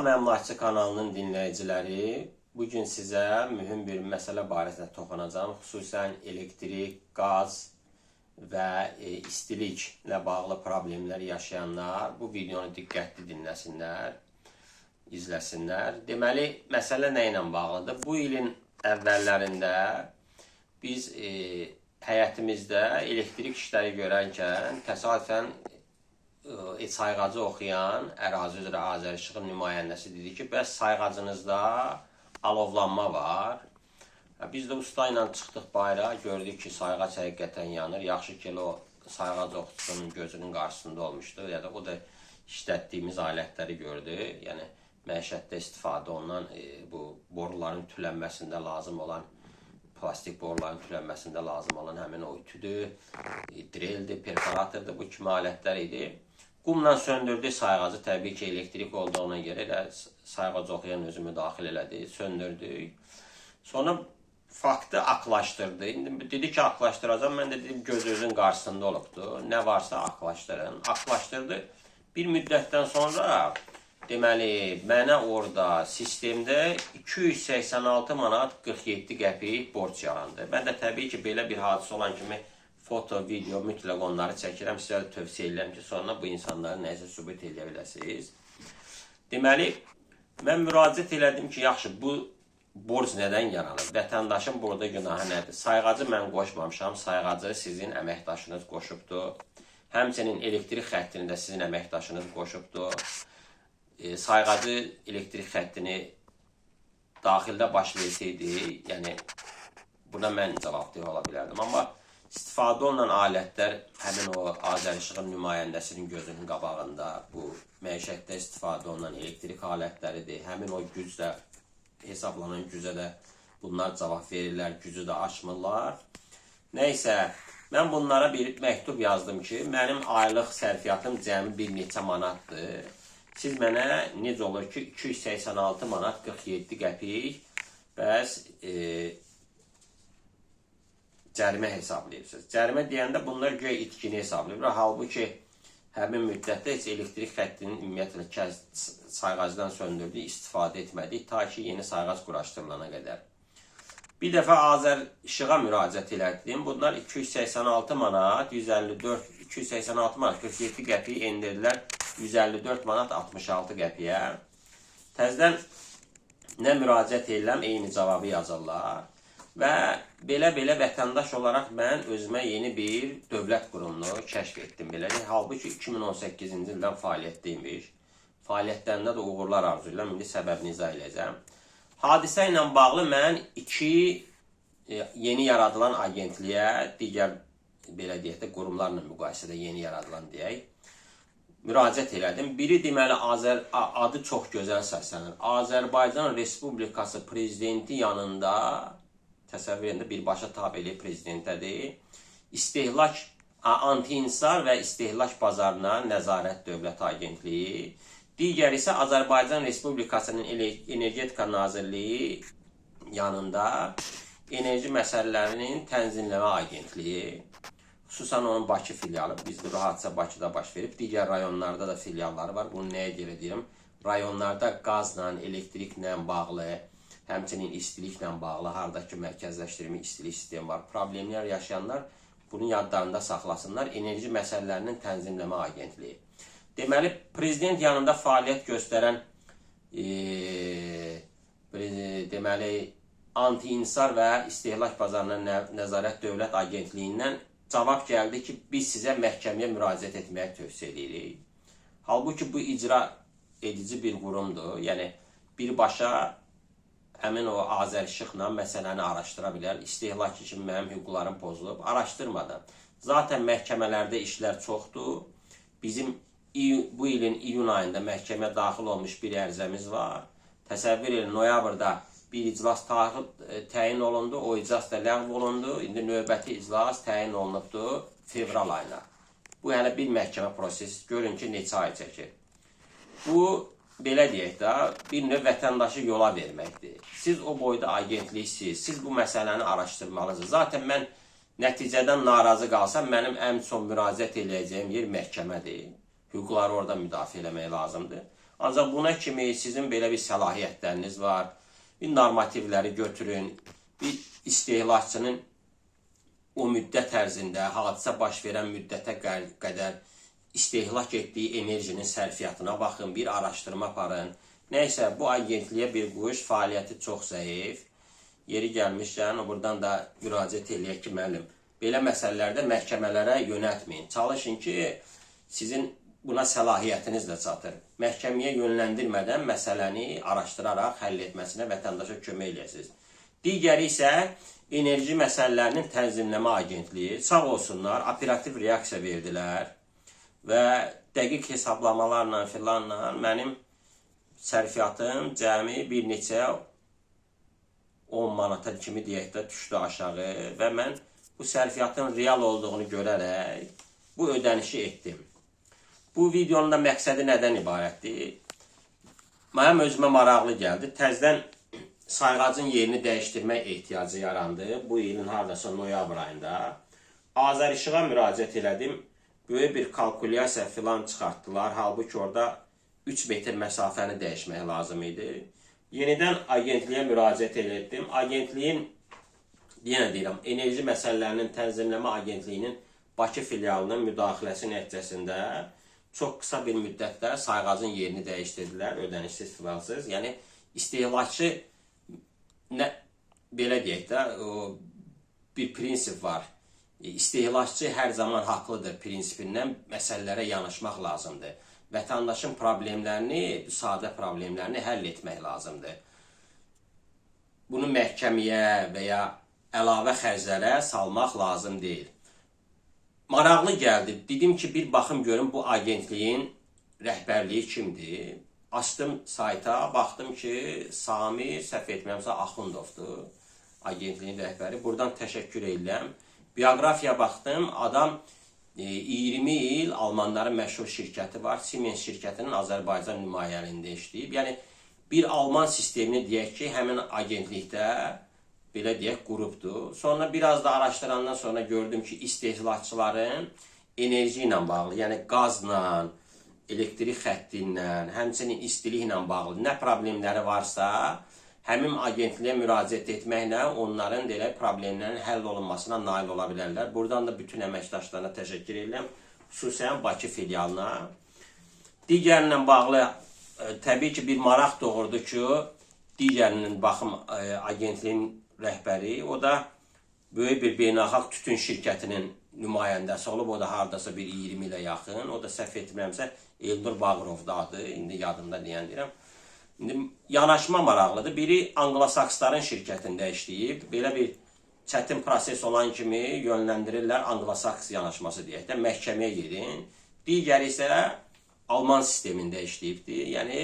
Salam Əmlakçı kanalının dinləyiciləri, bugün sizə mühüm bir məsələ barəsində toxunacağım. Xüsusən elektrik, qaz və istiliklə bağlı problemlər yaşayanlar bu videonu diqqətli dinləsinlər, izləsinlər. Deməli, məsələ nə ilə bağlıdır? Bu ilin əvvəllərində biz həyətimizdə elektrik işləri görərkən təsadüfən sayğacı oxuyan ərazi üzrə Azərişıqın nümayəndəsi dedi ki, bəs sayğacınızda alovlanma var. Biz də usta ilə çıxdıq bayrağa, gördük ki, sayğac həqiqətən yanır. Yaxşı ki, o sayğac oxucusunun gözünün qarşısında olmuşdu. Ya da o da işlətdiyimiz alətləri gördü. Yəni, məişətdə istifadə olunan bu boruların tülənməsində lazım olan, plastik boruların tülənməsində lazım olan həmin o ütüdür, dreldir, perforatordur, bu kimi alətlər idi. Qumla söndürdü sayğacı, təbii ki, elektrik olduğuna görə elə sayğacı oxuyan özü müdaxil elədi, söndürdük. Sonra faktı aklaşdırdı. İndi dedi ki, aklaşdıracağım. Mən də dedim, gözünüzün qarşısında olubdu. Nə varsa aklaşdırın. Aklaşdırdı. Bir müddətdən sonra deməli, mənə orada sistemdə 286 manat 47 qəpik borc yarandı. Mən də təbii ki, belə bir hadisə olan kimi foto, video mütləq onları çəkirəm. Sizə də tövsiyə edirəm ki, sonra bu insanları nəsə sübut edə biləsiniz. Deməli, mən müraciət elədim ki, yaxşı, bu borc nədən yaranır? Vətəndaşın burada günahı nədir? Sayğacı mən qoşmamışam, sayğacı sizin əməkdaşınız qoşubdur. Həmçinin elektrik xəttini də sizin əməkdaşınız qoşubdur. Sayğacı elektrik xəttini daxildə baş versəydi, yəni buna mən cavabdeh ola bilərdim. Amma istifadə olunan alətlər həmin o Azərişıqın nümayəndəsinin gözünün qabağında bu məişətdə istifadə olunan elektrik alətləridir. Həmin o güclə, hesablanan gücə də bunlar cavab verirlər, gücü də aşmırlar. Nəysə, mən bunlara bir məktub yazdım ki, mənim aylıq sərfiyyatım cəmi bir neçə manatdır. Siz mənə necə olur ki, 286 manat 47 qəpik bəs cərimə hesablayırsınız. Cərimə deyəndə bunlar göy itkini hesablayır. Halbuki həmin müddətdə heç elektrik xəttinin ümumiyyətlə sayğacdan söndürdü, istifadə etmədik ta ki, yeni sayğac quraşdırılana qədər. Bir dəfə Azərişıqa müraciət elədim. Bunlar 286 manat 154, 286 manat 47 qəpik endirdilər 154 manat 66 qəpiyə. Təzədən nə müraciət edirəm, eyni cavabı yazırlar. Və belə-belə vətəndaş olaraq mən özümə yeni bir dövlət qurumunu kəşf etdim. Beləliklə, halbuki 2018-ci ildən fəaliyyətdəymiş. Fəaliyyətlərində də uğurlar arzulayıram. İndi səbəbini izah edəcəm. Hadisə ilə bağlı mən iki yeni yaradılan agentliyə, digər belə deyək də qurumlarla müqayisədə yeni yaradılan deyək, müraciət elədim. Biri deməli, adı çox gözəl səslənir. Azərbaycan Respublikası Prezidenti yanında, təsəvvür edin, birbaşa tabeli prezidentədir. İstehlak, Anti-İnsar və İstehlak Bazarına Nəzarət Dövlət Agentliyi. Digər isə Azərbaycan Respublikasının Energetika Nazirliyi yanında Enerji Məsələlərinin Tənzimləmə Agentliyi. Xüsusən onun Bakı filialı, bizdə rahatca Bakıda baş verib. Digər rayonlarda da filialları var. Bunu nəyə görə deyirəm? Rayonlarda qazla, elektriklə bağlı, həmçinin istiliklə bağlı, haradakı mərkəzləşdirilmiş istilik sistemi var. Problemlər yaşayanlar bunu yadlarında saxlasınlar. Enerji Məsələlərinin Tənzimləmə Agentliyi. Deməli, prezident yanında fəaliyyət göstərən deməli, Anti-İnsar və İstehlak Bazarına Nəzarət Dövlət Agentliyindən cavab gəldi ki, biz sizə məhkəməyə müraciət etməyə tövsiyə edirik. Halbuki bu icra edici bir qurumdur. Yəni, birbaşa həmin o Azərişıqla məsələni araşdıra bilər. İstehlak kimi mənim hüquqlarım pozulub, araşdırmadan. Zaten məhkəmələrdə işlər çoxdur. Bizim bu ilin iyun ayında məhkəməyə daxil olmuş bir ərizəmiz var. Təsəvvür edin, noyabrda bir iclas təyin olundu, o iclas da ləğv olundu. İndi növbəti iclas təyin olunubdur fevral ayına. Bu, yəni bir məhkəmə prosesi. Görün ki, neçə ay çəkir. Bu, belə deyək də, bir növ vətəndaşı yola verməkdir. Siz o boyda agentliksiniz, siz bu məsələni araşdırmalısınız. Zaten mən nəticədən narazı qalsam, mənim ən son müraciət edəcəyim yer məhkəmədir. Hüquqları orada müdafiə eləmək lazımdır. Ancaq buna kimi sizin belə bir səlahiyyətləriniz var. Bir normativləri götürün. Bir istehlakçının o müddət ərzində, hadisə baş verən müddətə qədər istehlak etdiyi enerjinin sərfiyyatına baxın, bir araşdırma aparın. Nəysə, bu agentliyə bir quş, fəaliyyəti çox zəif. Yeri gəlmişkən, buradan da müraciət eləyək ki, müəllim, belə məsələlərdə məhkəmələrə yönəltməyin. Çalışın ki, sizin buna səlahiyyətiniz də çatır. Məhkəməyə yönləndirmədən məsələni araşdıraraq həll etməsinə vətəndaşa kömək eləyəsiniz. Digəri isə enerji məsələlərinin tənzimləmə agentliyi. Sağ olsunlar, operativ reaksiya verdilər və dəqiq hesablamalarla filanla mənim sərfiyyatım cəmi bir neçə 10 manata kimi deyək də düşdü aşağı və mən bu sərfiyyatın real olduğunu görərək bu ödənişi etdim. Bu videonun da məqsədi nədən ibarətdir? Mənim özümə maraqlı gəldi. Təzdən sayğacın yerini dəyişdirmək ehtiyacı yarandı. Bu ilin hardasa noyabr ayında. Azərishiqa müraciət elədim. Böyük bir kalkulyasiya filan çıxartdılar. Halbuki orada 3 metr məsafəni dəyişmək lazım idi. Yenidən agentliyə müraciət etdim. Agentliyin, yenə deyirəm, enerji məsələlərinin tənzimləmə agentliyinin Bakı filialının müdaxiləsi nəticəsində çox qısa bir müddətdə sayğacın yerini dəyişdirdilər, ödənişsiz filansız. Yəni, istehlakçı, belə deyək də, bir prinsip var. İstehlakçı hər zaman haqlıdır prinsipindən məsələlərə yanaşmaq lazımdır. Vətəndaşın problemlərini, sadə problemlərini həll etmək lazımdır. Bunu məhkəməyə və ya əlavə xərclərə salmaq lazım deyil. Maraqlı gəldi. Dedim ki, bir baxım görüm bu agentliyin rəhbərliyi kimdir? Açdım sayta, baxdım ki, Sami, səhv etmirəmsə, Axundovdur, agentliyin rəhbəri. Buradan təşəkkür edirəm. Biografiya baxdım, adam 20 il Almanların məşhur şirkəti var. Siemens şirkətinin Azərbaycan nümayəndəliyində işləyib. Yəni, bir Alman sistemini deyək ki, həmin agentlikdə, belə deyək, qrupdur. Sonra biraz da araşdırandan sonra gördüm ki, istehlakçıların enerji ilə bağlı, yəni qazla, elektrik xətti ilə, həmçinin istiliklə bağlı nə problemləri varsa, həmin agentliyə müraciət etməklə onların elə problemlərin həll olunmasına nail ola bilərlər. Buradan da bütün əməkdaşlarına təşəkkür edirəm, xüsusən Bakı filialına. Digərinlə bağlı, təbii ki, bir maraq doğurdu ki, digərinin baxım agentliyin rəhbəri, o da böyük bir beynəlxalq tütün şirkətinin nümayəndəsi olub, o da hardasa bir 20 ilə yaxın, o da səhv etmirəmsə Elnur Bağırov'da adı, indi yadımda deyən deyirəm. İndi yanaşma maraqlıdır. Biri Anglosaksların şirkətində işləyib, belə bir çətin proses olan kimi yönləndirirlər Anglosaks yanaşması deyək də, məhkəməyə gedin. Digəri isə Alman sistemində işləyibdir. Yəni,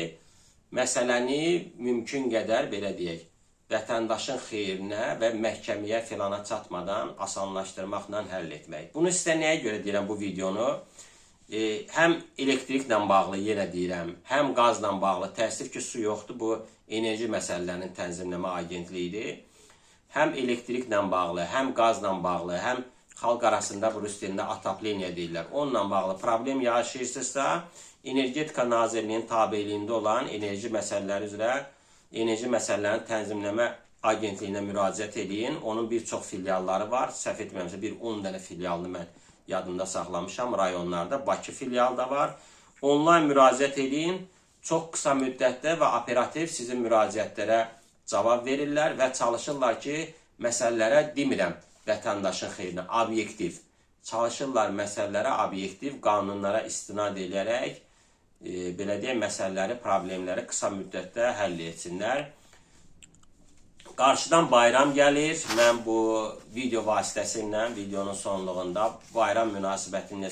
məsələni mümkün qədər, belə deyək, vətəndaşın xeyrinə və məhkəməyə filana çatmadan asanlaşdırmaqla həll etmək. Bunu sizə nəyə görə deyirəm bu videonu? Həm elektriklə bağlı, yenə deyirəm, həm qazla bağlı, təəssüf ki, su yoxdur, bu enerji məsələlərinin tənzimləmə agentliyidir. Həm elektriklə bağlı, həm qazla bağlı, həm xalq arasında bu rus dilində atapleniya deyirlər. Onunla bağlı problem yaşayırsınızsa, Energetika Nazirliyinin tabeliyində olan enerji məsələləri üzrə enerji məsələlərini tənzimləmə agentliyinə müraciət edin. Onun bir çox filialları var. Səhv etmirəmsə, bir 10 dənə filialını mən yadımda saxlamışam rayonlarda. Bakı filialı da var. Onlayn müraciət edin. Çox qısa müddətdə və operativ sizin müraciətlərə cavab verirlər və çalışırlar ki, məsələlərə demirəm vətəndaşın xeyrinə, obyektiv. Çalışırlar məsələlərə obyektiv, qanunlara istinad edərək, belə deyək, məsələləri, problemləri qısa müddətdə həll etsinlər. Qarşıdan bayram gəlir. Mən bu video vasitəsilə, videonun sonluğunda bayram münasibətində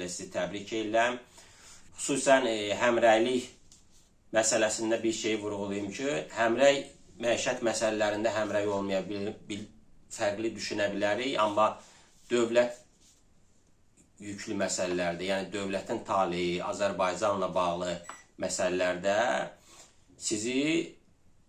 sizi təbrik edirəm. Xüsusən həmrəylik məsələsində bir şey vurğulayım ki, həmrəy məişət məsələlərində həmrəy olmaya fərqli düşünə bilərik, amma dövlət yüklü məsələlərdə, yəni dövlətin taleyi, Azərbaycanla bağlı məsələlərdə sizi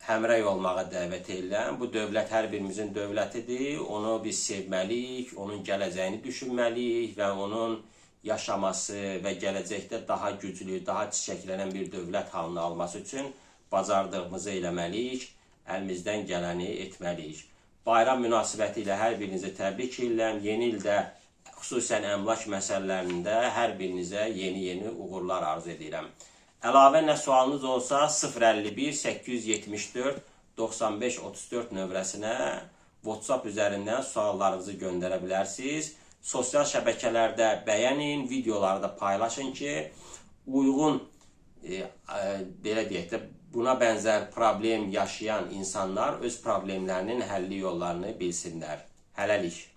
həmrəy olmağa dəvət edirəm. Bu dövlət hər birimizin dövlətidir, onu biz sevməliyik, onun gələcəyini düşünməliyik və onun yaşaması və gələcəkdə daha güclü, daha çiçəklənən bir dövlət halını alması üçün bacardığımızı eləməliyik, əlimizdən gələni etməliyik. Bayram münasibəti ilə hər birinizi təbrik edirəm. Yeni ildə xüsusən əmlak məsələlərində hər birinizə yeni uğurlar arzu edirəm. Əlavə nə sualınız olsa 051 874 95 34 nömrəsinə WhatsApp üzərindən suallarınızı göndərə bilərsiniz. Sosial şəbəkələrdə bəyənin, videoları da paylaşın ki, uyğun belə deyək də buna bənzər problem yaşayan insanlar öz problemlərinin həlli yollarını bilsinlər. Hələlik.